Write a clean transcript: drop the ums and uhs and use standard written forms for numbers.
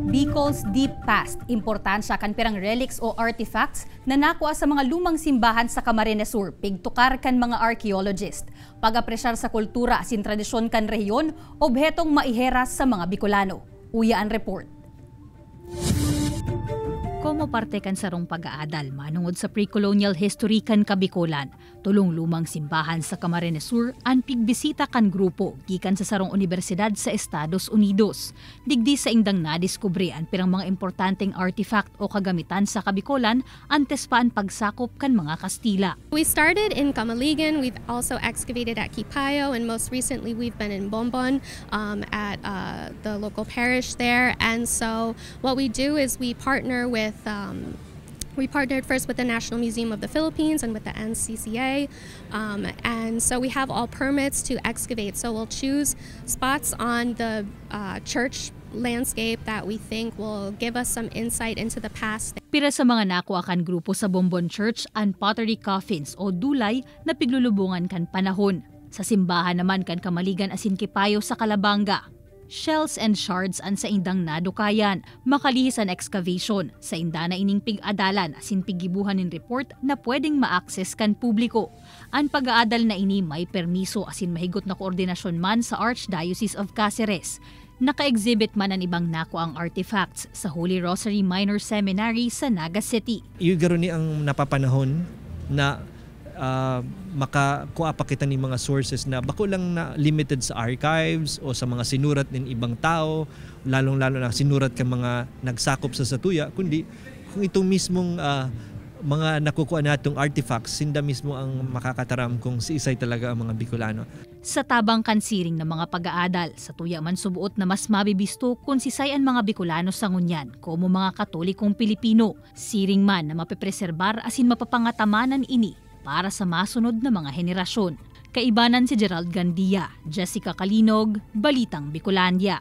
Bicol's deep past, importansya kan pirang relics o artifacts na nakuha sa mga lumang simbahan sa Camarines Sur, pigtukar kan mga archaeologist. Pag-apresyar sa kultura asin tradisyon kan rehiyon, obhetong maiheras sa mga Bicolano. Uya ang report. Como parte kan sarong pag-aadal manungod sa pre-colonial history kan Kabikulan, tulong lumang simbahan sa Camarines Sur ang pigbisita kan grupo gikan sa sarong universidad sa Estados Unidos. Digdi sa indang nadiskubre ang pirang mga importanteng artifact o kagamitan sa Kabikulan antes pa ang pagsakop kan mga Kastila. We started in Camaligan, we've also excavated at Kipayo, and most recently we've been in Bombon at the local parish there. And so what we do is we partner with we partnered first with the National Museum of the Philippines and with the NCCA, and so we have all permits to excavate. So we'll choose spots on the church landscape that we think will give us some insight into the past. Pira sa mga nakuha kan grupo sa Bombon Church ang pottery coffins o dulay na piglulubungan kan panahon. Sa simbahan naman kan Camaligan asin Kipayo sa Calabanga. Shells and shards an sa indang nadukayan, makalihis ang excavation sa inda na ining pig-adalan asin pigibuhan in report na pwedeng ma-access kan publiko. Ang pag-aadal na ini may permiso asin mahigot na koordinasyon man sa Archdiocese of Cáceres. Naka-exhibit man ang ibang nakuang artifacts sa Holy Rosary Minor Seminary sa Naga City. Yung ni ang napapanahon na makakuha pa kita ng mga sources na bako lang na limited sa archives o sa mga sinurat ng ibang tao, lalong-lalo na sinurat ka mga nagsakop sa satuya, kundi kung itong mismong mga nakukuha natong artifacts, sinda mismo ang makakataram kung si isay talaga ang mga Bicolano. Sa tabang kansiring ng mga pag-aadal, sa tuya man subuot na mas mabibisto kung sisay ang mga Bicolano sa ngunyan, como mga Katolikong Pilipino, siring man na mapipreserbar asin mapapangatamaan ini para sa masunod na mga henerasyon. Kaibanan si Gerald Gandia, Jessica Kalinog, Balitang Bicolandia.